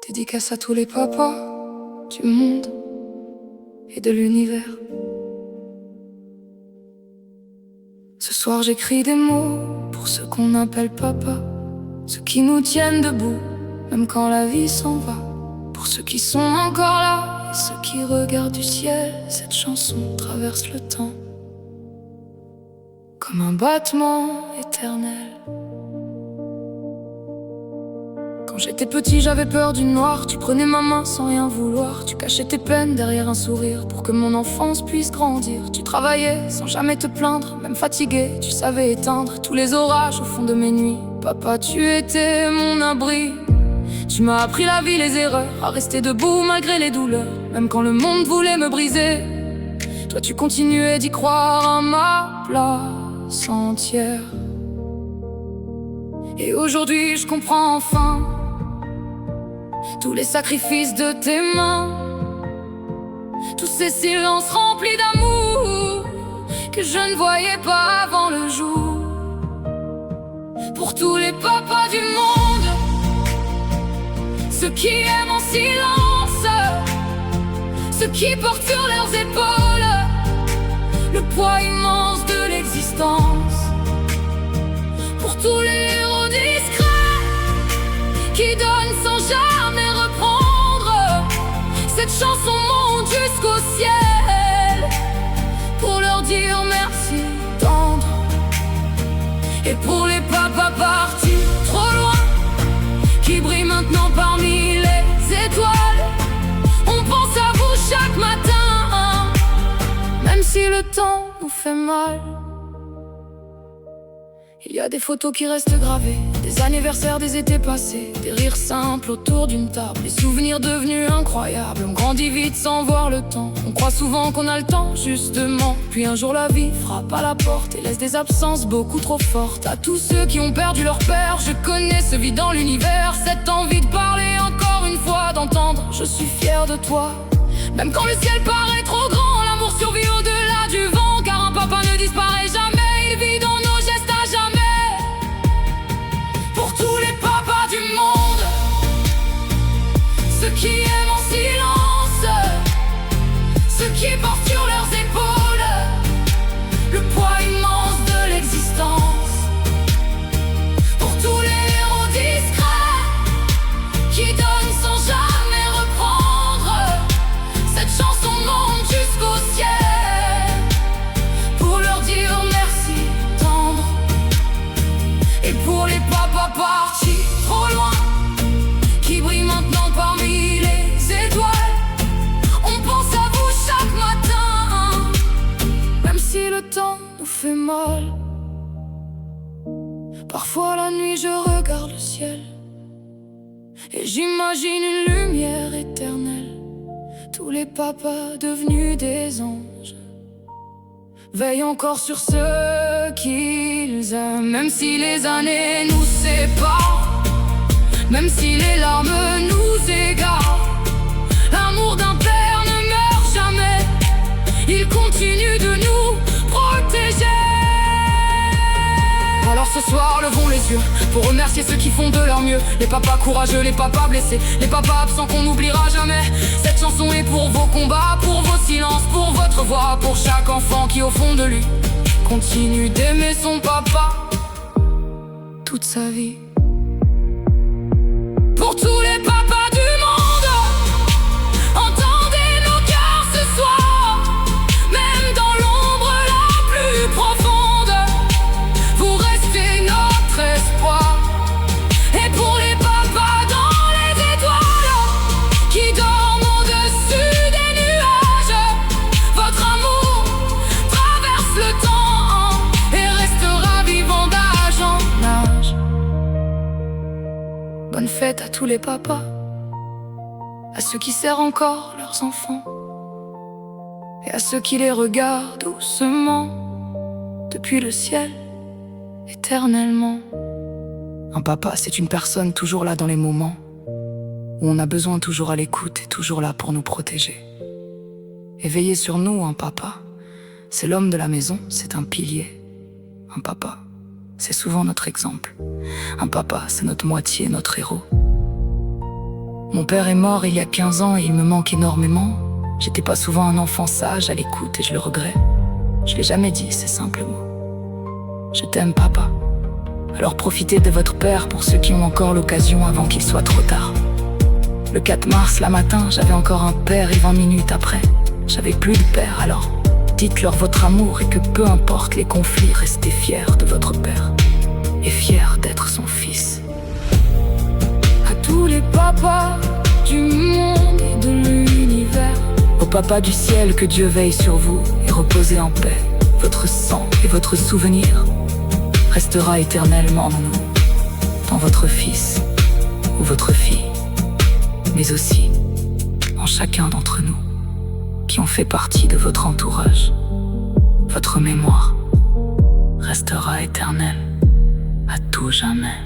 Dédicace à tous les papas du monde et de l'univers. Ce soir j'écris des mots pour ceux qu'on appelle papa, ceux qui nous tiennent debout, même quand la vie s'en va. Pour ceux qui sont encore là et ceux qui regardent du ciel, cette chanson traverse le temps comme un battement éternel. Quand j'étais petit, j'avais peur du noir. Tu prenais ma main sans rien vouloir. Tu cachais tes peines derrière un sourire pour que mon enfance puisse grandir. Tu travaillais sans jamais te plaindre, même fatigué, tu savais éteindre tous les orages au fond de mes nuits. Papa, tu étais mon abri. Tu m'as appris la vie, les erreurs, à rester debout malgré les douleurs. Même quand le monde voulait me briser, toi tu continuais d'y croire à ma place entière. Et aujourd'hui je comprends enfin tous les sacrifices de tes mains, tous ces silences remplis d'amour que je ne voyais pas avant le jour. Pour tous les papas du monde, ceux qui aiment en silence, ceux qui portent sur leurs épaules le poids immense de l'existence. Pour tous les héros discrets qui donnent sans jamais reprendre, cette chanson monte jusqu'au ciel pour leur dire merci tendre. Et pour les papas partis trop loin, qui brillent maintenant parmi les étoiles, on pense à vous chaque matin, même si le temps nous fait mal. Il y a des photos qui restent gravées, des anniversaires des étés passés, des rires simples autour d'une table, des souvenirs devenus incroyables. On grandit vite sans voir le temps, on croit souvent qu'on a le temps justement. Puis un jour la vie frappe à la porte et laisse des absences beaucoup trop fortes. À tous ceux qui ont perdu leur père, je connais ce vide dans l'univers, cette envie de parler encore une fois, d'entendre je suis fier de toi. Même quand le ciel paraît trop grand, l'amour survit au-delà du vent, car un papa ne disparaît jamais, il vit dans nos gestes à jamais. Pour tous les papas du monde, ceux qui aiment en silence, ceux qui portent sur leurs épaules le poids immense de l'existence. Pour tous les héros discrets qui donnent sans jamais reprendre, cette chanson monte jusqu'au ciel pour leur dire merci tendre. Et pour les papas partis trop loin, qui brillent maintenant parmi les étoiles, on pense à vous chaque matin, même si le temps nous fait mal. Parfois la nuit je regarde le ciel et j'imagine une lumière éternelle. Tous les papas devenus des anges veillent encore sur ceux qu'ils aiment, même si les années nous séparent, même si les larmes nous égarent. L'amour d'un père ne meurt jamais, il continue de nous protéger. Alors ce soir, levons les yeux pour remercier ceux qui font de leur mieux. Les papas courageux, les papas blessés, les papas absents qu'on n'oubliera jamais. Cette chanson est pour vos combats, pour vos silences, pour votre voix, pour chaque enfant qui au fond de lui continue d'aimer son papa toute sa vie. Pour tous les papas du monde, entendez nos cœurs ce soir, même dans l'ombre la plus profonde, vous restez notre espoir. Et pour les papas dans les étoiles, qui dorment au-dessus des nuages, votre amour traverse le temps et restera vivant d'âge en âge. Bonne fête à tous les papas, à ceux qui serrent encore leurs enfants, et à ceux qui les regardent doucement depuis le ciel, éternellement. Un papa, c'est une personne toujours là dans les moments où on a besoin, toujours à l'écoute et toujours là pour nous protéger. Et veiller sur nous, un papa, c'est l'homme de la maison, c'est un pilier. Un papa, c'est souvent notre exemple. Un papa, c'est notre moitié, notre héros. Mon père est mort il y a 15 ans et il me manque énormément. J'étais pas souvent un enfant sage, à l'écoute, et je le regrette. Je l'ai jamais dit, ces simples mots. Je t'aime, papa. Alors profitez de votre père pour ceux qui ont encore l'occasion avant qu'il soit trop tard. Le 4 mars, la matin, j'avais encore un père et 20 minutes après, j'avais plus de père. Alors dites-leur votre amour et que peu importe les conflits, restez fiers de votre père et fiers d'être son fils. À tous les papas du monde et de l'univers, au papa du ciel, que Dieu veille sur vous et reposez en paix. Votre sang et votre souvenir restera éternellement en nous, dans votre fils ou votre fille, mais aussi en chacun d'entre nous qui ont fait partie de votre entourage. Votre mémoire restera éternelle à tout jamais.